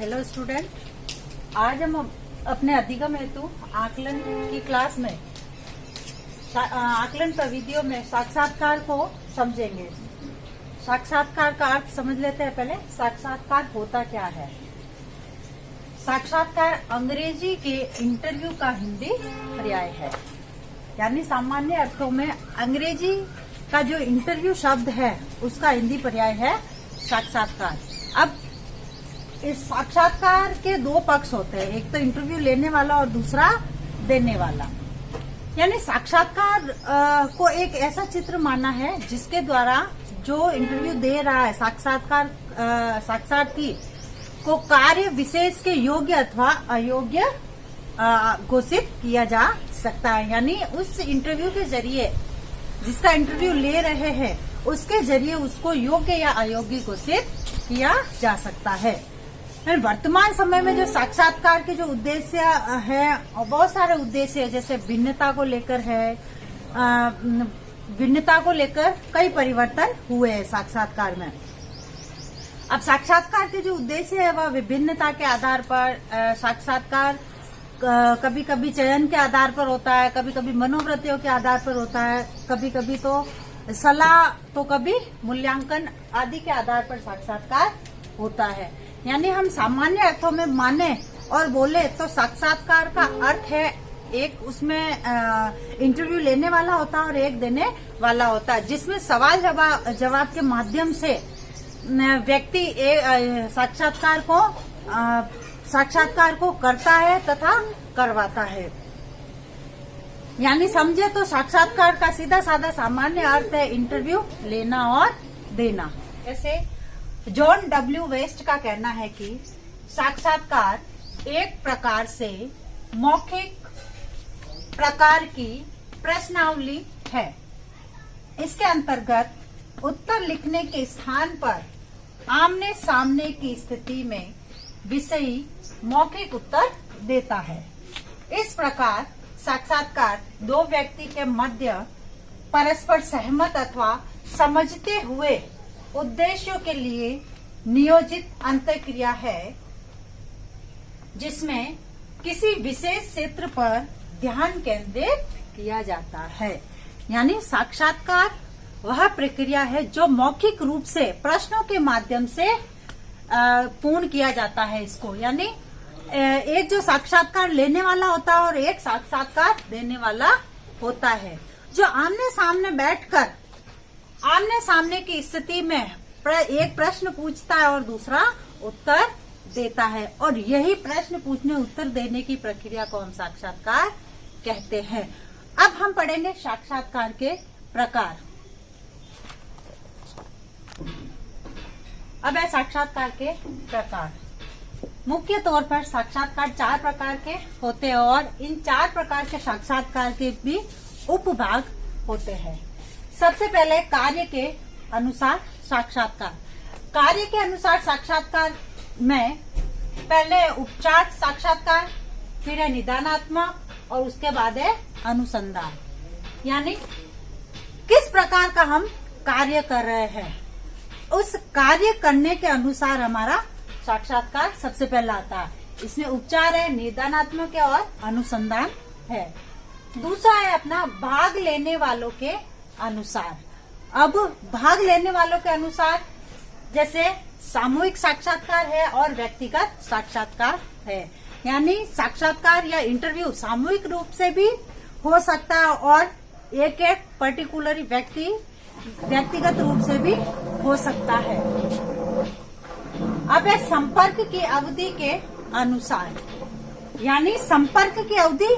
Hello student, आज हम अपने अधिगम हेतु आकलन की क्लास में आकलन प्रविधियों में साक्षात्कार को समझेंगे। साक्षात्कार का अर्थ समझ लेते हैं। पहले साक्षात्कार होता क्या है। साक्षात्कार अंग्रेजी के इंटरव्यू का हिंदी पर्याय है। यानी सामान्य अर्थों में अंग्रेजी का जो इंटरव्यू शब्द है उसका हिंदी पर्याय है साक्षात्कार। अब इस साक्षात्कार के दो पक्ष होते हैं, एक तो इंटरव्यू लेने वाला और दूसरा देने वाला। यानी साक्षात्कार को एक ऐसा चित्र माना है जिसके द्वारा जो इंटरव्यू दे रहा है साक्षार्थी को कार्य विशेष के योग्य अथवा अयोग्य घोषित किया जा सकता है। यानी उस इंटरव्यू के जरिए जिसका इंटरव्यू ले रहे हैं उसके जरिए उसको योग्य या अयोग्य घोषित किया जा सकता है। वर्तमान समय में जो साक्षात्कार के जो उद्देश्य है और बहुत सारे उद्देश्य है, जैसे भिन्नता को लेकर है, भिन्नता को लेकर कई परिवर्तन हुए हैं साक्षात्कार में। अब साक्षात्कार के जो उद्देश्य है वह विभिन्नता के आधार पर साक्षात्कार कभी कभी चयन के आधार पर होता है, कभी कभी मनोवृत्तियों के आधार पर होता है, कभी कभी तो सलाह तो कभी मूल्यांकन आदि के आधार पर साक्षात्कार होता है। यानी हम सामान्य अर्थों में माने और बोले तो साक्षात्कार का अर्थ है एक उसमें इंटरव्यू लेने वाला होता है और एक देने वाला होता है, जिसमें सवाल जवाब के माध्यम से व्यक्ति साक्षात्कार को करता है तथा करवाता है। यानी समझे तो साक्षात्कार का सीधा साधा सामान्य अर्थ है इंटरव्यू लेना और देना। जैसे जॉन डब्ल्यू वेस्ट का कहना है कि साक्षात्कार एक प्रकार से मौखिक प्रकार की प्रश्नावली है। इसके अंतर्गत उत्तर लिखने के स्थान पर आमने सामने की स्थिति में विषयी मौखिक उत्तर देता है। इस प्रकार साक्षात्कार दो व्यक्ति के मध्य परस्पर सहमत अथवा समझते हुए उद्देश्यों के लिए नियोजित अंतःक्रिया है, जिसमें किसी विशेष क्षेत्र पर ध्यान केंद्रित किया जाता है। यानी साक्षात्कार वह प्रक्रिया है जो मौखिक रूप से प्रश्नों के माध्यम से पूर्ण किया जाता है इसको। यानी एक जो साक्षात्कार लेने वाला होता है और एक साक्षात्कार देने वाला होता है, जो आमने सामने बैठकर आमने सामने की स्थिति में एक प्रश्न पूछता है और दूसरा उत्तर देता है, और यही प्रश्न पूछने उत्तर देने की प्रक्रिया को हम साक्षात्कार कहते हैं। अब हम पढ़ेंगे साक्षात्कार के प्रकार। अब है साक्षात्कार के प्रकार। मुख्य तौर पर साक्षात्कार 4 प्रकार के होते हैं और इन 4 प्रकार के साक्षात्कार के भी उपभाग होते हैं। सबसे पहले कार्य के अनुसार साक्षात्कार। कार्य के अनुसार साक्षात्कार में पहले उपचार साक्षात्कार, फिर है निदानात्मक और उसके बाद है अनुसंधान। यानी किस प्रकार का हम कार्य कर रहे हैं उस कार्य करने के अनुसार हमारा साक्षात्कार सबसे पहला आता है। इसमें उपचार है, निदानात्मक है और अनुसंधान है। दूसरा है अपना भाग लेने वालों के अनुसार। अब भाग लेने वालों के अनुसार जैसे सामूहिक साक्षात्कार है और व्यक्तिगत साक्षात्कार है। यानी साक्षात्कार या इंटरव्यू सामूहिक रूप से भी हो सकता है और एक एक पर्टिकुलर व्यक्तिगत रूप से भी हो सकता है। अब है संपर्क की अवधि के अनुसार। यानी संपर्क की अवधि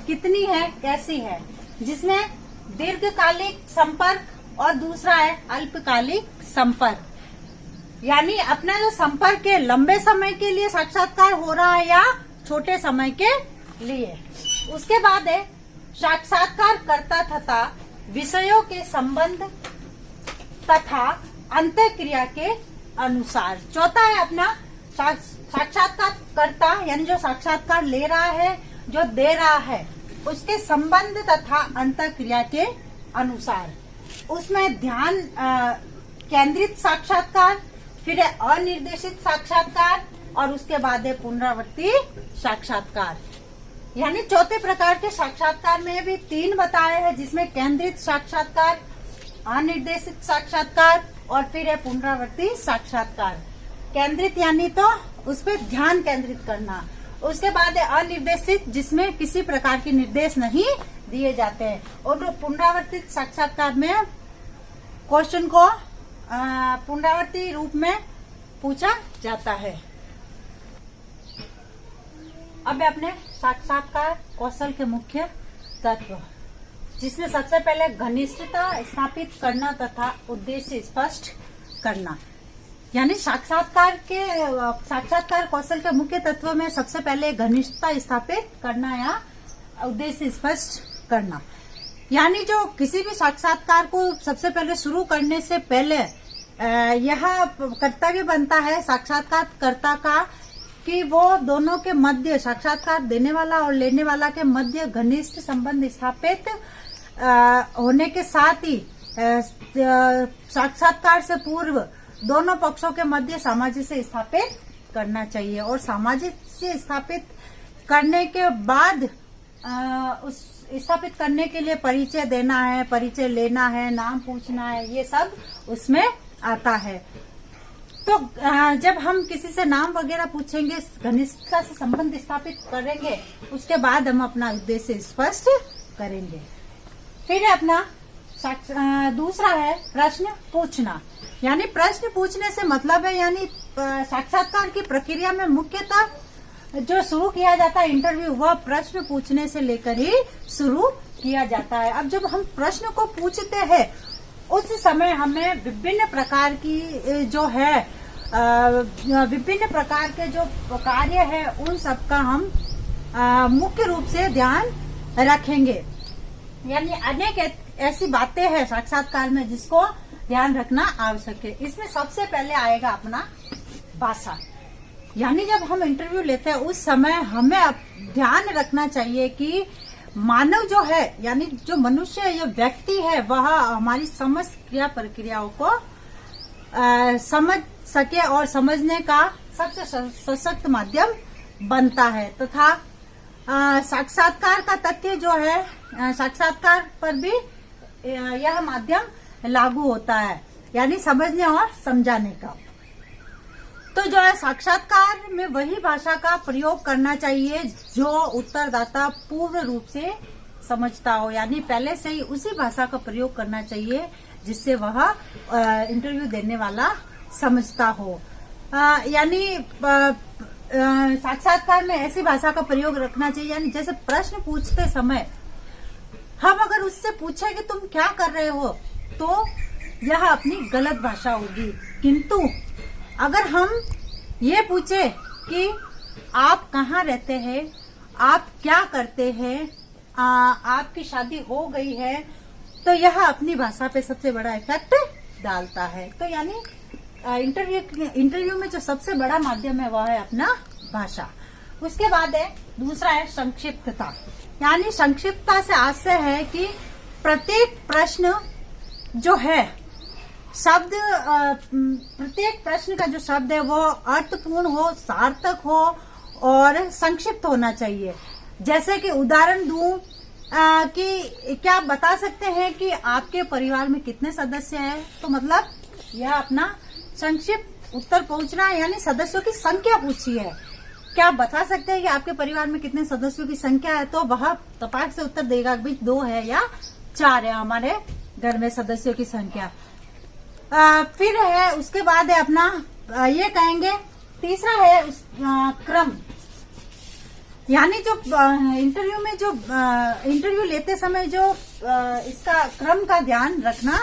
कितनी है, कैसी है, जिसमें दीर्घकालिक संपर्क और दूसरा है अल्पकालिक संपर्क। यानी अपना जो संपर्क है लंबे समय के लिए साक्षात्कार हो रहा है या छोटे समय के लिए। उसके बाद है साक्षात्कारकर्ता तथा विषयों के संबंध तथा अंतःक्रिया के अनुसार। चौथा है अपना साक्षात्कारकर्ता यानी जो साक्षात्कार ले रहा है, जो दे रहा है, उसके संबंध तथा अंतःक्रिया के अनुसार। उसमें ध्यान केंद्रित साक्षात्कार, फिर है अनिर्देशित साक्षात्कार, और उसके बाद है पुनरावृत्ति साक्षात्कार। यानी चौथे प्रकार के साक्षात्कार में भी 3 बताए हैं, जिसमें केंद्रित साक्षात्कार, अनिर्देशित साक्षात्कार और फिर है पुनरावृत्ति साक्षात्कार। केंद्रित यानी तो उस पर ध्यान केंद्रित करना। उसके बाद है अनिर्देशित, जिसमें किसी प्रकार के निर्देश नहीं दिए जाते हैं। और पुनरावर्तित साक्षात्कार में क्वेश्चन को पुनरावृत्ति रूप में पूछा जाता है। अब अपने साक्षात्कार कौशल के मुख्य तत्व, जिसमें सबसे पहले घनिष्ठता स्थापित करना तथा उद्देश्य स्पष्ट करना। यानी साक्षात्कार कौशल के मुख्य तत्व में सबसे पहले घनिष्ठता स्थापित करना या उद्देश्य स्पष्ट करना। यानी जो किसी भी साक्षात्कार को सबसे पहले शुरू करने से पहले यह कर्तव्य बनता है साक्षात्कारकर्ता का कि वो दोनों के मध्य, साक्षात्कार देने वाला और लेने वाला के मध्य घनिष्ठ संबंध स्थापित होने के साथ ही साक्षात्कार से पूर्व दोनों पक्षों के मध्य सामंजस्य स्थापित करना चाहिए। और सामंजस्य स्थापित करने के बाद उस स्थापित करने के लिए परिचय देना है, परिचय लेना है, नाम पूछना है, ये सब उसमें आता है। तो जब हम किसी से नाम वगैरह पूछेंगे, घनिष्ठता से संबंध स्थापित करेंगे, उसके बाद हम अपना उद्देश्य स्पष्ट करेंगे। फिर अपना दूसरा है प्रश्न पूछना। यानी प्रश्न पूछने से मतलब है, यानी साक्षात्कार की प्रक्रिया में मुख्यतः जो शुरू किया जाता है इंटरव्यू, वह प्रश्न पूछने से लेकर ही शुरू किया जाता है। अब जब हम प्रश्न को पूछते हैं, उस समय हमें विभिन्न प्रकार की जो है विभिन्न प्रकार के जो कार्य है, उन सब का हम मुख्य रूप से ध्यान रखेंगे। यानी अनेक ऐसी बातें हैं साक्षात्कार में जिसको ध्यान रखना आवश्यक है। इसमें सबसे पहले आएगा अपना भाषा। यानी जब हम इंटरव्यू लेते हैं उस समय हमें ध्यान रखना चाहिए कि मानव जो है, यानी जो मनुष्य है, जो व्यक्ति है, वह हमारी समस्त क्रिया प्रक्रियाओं को समझ सके और समझने का सबसे सशक्त माध्यम बनता है। तथा साक्षात्कार का तथ्य जो है, साक्षात्कार पर भी यह माध्यम लागू होता है, यानी समझने और समझाने का। तो जो है साक्षात्कार में वही भाषा का प्रयोग करना चाहिए जो उत्तरदाता पूर्ण रूप से समझता हो। यानी पहले से ही उसी भाषा का प्रयोग करना चाहिए जिससे वह इंटरव्यू देने वाला समझता हो। यानी साक्षात्कार में ऐसी भाषा का प्रयोग रखना चाहिए, यानी जैसे प्रश्न पूछते समय हम अगर उससे पूछे कि तुम क्या कर रहे हो, तो यह अपनी गलत भाषा होगी। किंतु अगर हम ये पूछे कि आप कहाँ रहते हैं, आप क्या करते हैं, आपकी शादी हो गई है, तो यह अपनी भाषा पे सबसे बड़ा इफेक्ट डालता है। तो यानी इंटरव्यू में जो सबसे बड़ा माध्यम है वह है अपना भाषा। उसके बाद है दूसरा है संक्षिप्तता। यानी संक्षिप्तता से आशय है कि प्रत्येक प्रश्न जो है शब्द, प्रत्येक प्रश्न का जो शब्द है वो अर्थपूर्ण हो, सार्थक हो और संक्षिप्त होना चाहिए। जैसे कि उदाहरण दूं कि क्या आप बता सकते हैं कि आपके परिवार में कितने सदस्य हैं, तो मतलब यह अपना संक्षिप्त उत्तर पूछना, यानी सदस्यों की संख्या पूछी है। क्या आप बता सकते हैं कि आपके परिवार में कितने सदस्यों की संख्या है, तो वह तपाक से उत्तर देगा कि 2 है या 4 है हमारे घर में सदस्यों की संख्या। फिर है उसके बाद है अपना ये कहेंगे, तीसरा है क्रम। यानी जो इंटरव्यू में जो इंटरव्यू लेते समय जो इसका क्रम का ध्यान रखना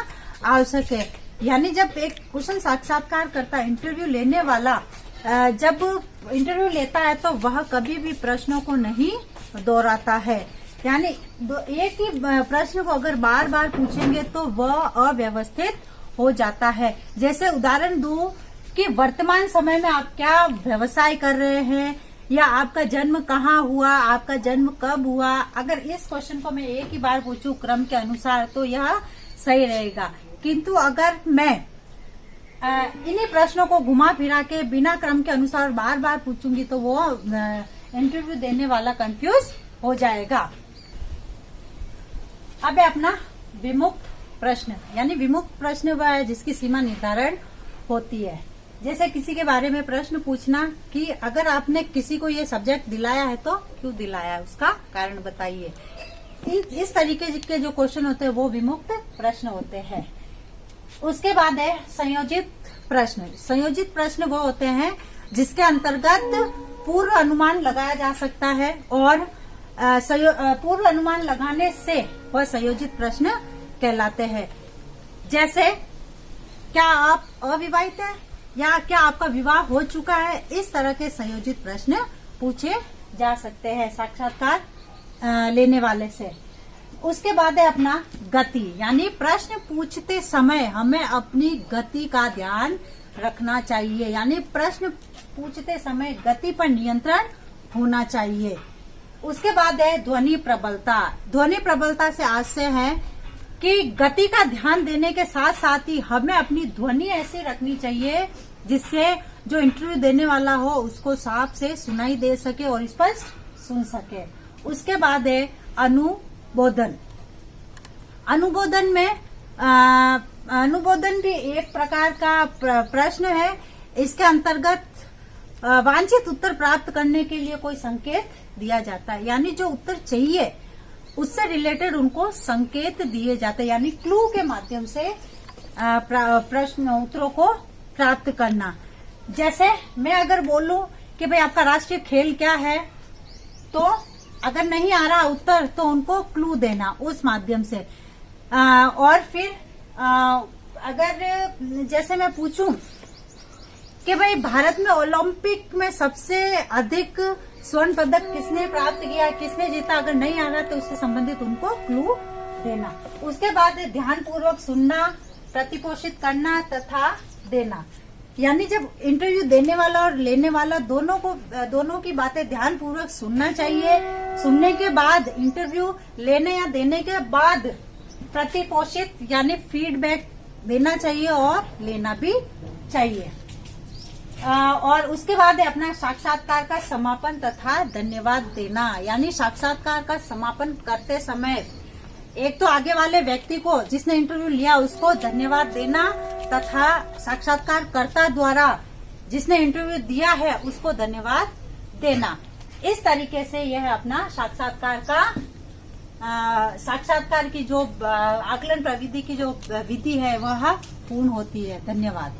आवश्यक है। यानी जब एक कुशल साक्षात्कार करता इंटरव्यू लेने वाला जब इंटरव्यू लेता है तो वह कभी भी प्रश्नों को नहीं दोहराता है। यानी एक ही प्रश्न को अगर बार बार पूछेंगे तो वह अव्यवस्थित हो जाता है। जैसे उदाहरण दूं कि वर्तमान समय में आप क्या व्यवसाय कर रहे हैं, या आपका जन्म कहाँ हुआ, आपका जन्म कब हुआ। अगर इस क्वेश्चन को मैं एक ही बार पूछूं क्रम के अनुसार तो यह सही रहेगा। किंतु अगर मैं इन्हीं प्रश्नों को घुमा फिरा के बिना क्रम के अनुसार बार बार पूछूंगी तो वो इंटरव्यू देने वाला कंफ्यूज हो जाएगा। अब है अपना विमुक्त प्रश्न, यानी विमुक्त प्रश्न वह है जिसकी सीमा निर्धारण होती है। जैसे किसी के बारे में प्रश्न पूछना कि अगर आपने किसी को ये सब्जेक्ट दिलाया है तो क्यों दिलाया है, उसका कारण बताइए। इस तरीके के जो क्वेश्चन होते हैं वो विमुक्त प्रश्न होते हैं। उसके बाद है संयोजित प्रश्न। संयोजित प्रश्न वो होते हैं जिसके अंतर्गत पूर्व अनुमान लगाया जा सकता है और पूर्व अनुमान लगाने से वह संयोजित प्रश्न कहलाते हैं। जैसे क्या आप अविवाहित हैं या क्या आपका विवाह हो चुका है, इस तरह के संयोजित प्रश्न पूछे जा सकते हैं साक्षात्कार लेने वाले से। उसके बाद है अपना गति, यानी प्रश्न पूछते समय हमें अपनी गति का ध्यान रखना चाहिए, यानी प्रश्न पूछते समय गति पर नियंत्रण होना चाहिए। उसके बाद है ध्वनि प्रबलता। ध्वनि प्रबलता से आशय है कि गति का ध्यान देने के साथ साथ ही हमें अपनी ध्वनि ऐसी रखनी चाहिए जिससे जो इंटरव्यू देने वाला हो उसको साफ से सुनाई दे सके और स्पष्ट सुन सके। उसके बाद है अनुबोधन। अनुबोधन में अनुबोधन भी एक प्रकार का प्रश्न है। इसके अंतर्गत वांछित उत्तर प्राप्त करने के लिए कोई संकेत दिया जाता है, यानी जो उत्तर चाहिए उससे रिलेटेड उनको संकेत दिए जाते हैं, यानी क्लू के माध्यम से प्रश्न उत्तरों को प्राप्त करना। जैसे मैं अगर बोलूं कि भाई आपका राष्ट्रीय खेल क्या है, तो अगर नहीं आ रहा उत्तर तो उनको क्लू देना उस माध्यम से। और फिर अगर जैसे मैं पूछूं कि भाई भारत में ओलंपिक में सबसे अधिक स्वर्ण पदक किसने प्राप्त किया, किसने जीता, अगर नहीं आ रहा तो उससे संबंधित उनको क्लू देना। उसके बाद ध्यान पूर्वक सुनना, प्रतिपोषित करना तथा देना, यानी जब इंटरव्यू देने वाला और लेने वाला दोनों की बातें ध्यान पूर्वक सुनना चाहिए। सुनने के बाद इंटरव्यू लेने या देने के बाद प्रतिपोषित यानी फीडबैक देना चाहिए और लेना भी चाहिए। और उसके बाद है अपना साक्षात्कार का समापन तथा धन्यवाद देना, यानी साक्षात्कार का समापन करते समय एक तो आगे वाले व्यक्ति को जिसने इंटरव्यू लिया उसको धन्यवाद देना तथा साक्षात्कारकर्ता द्वारा जिसने इंटरव्यू दिया है उसको धन्यवाद देना। इस तरीके से यह अपना साक्षात्कार की जो आकलन प्रविधि की जो विधि है वह पूर्ण होती है। धन्यवाद।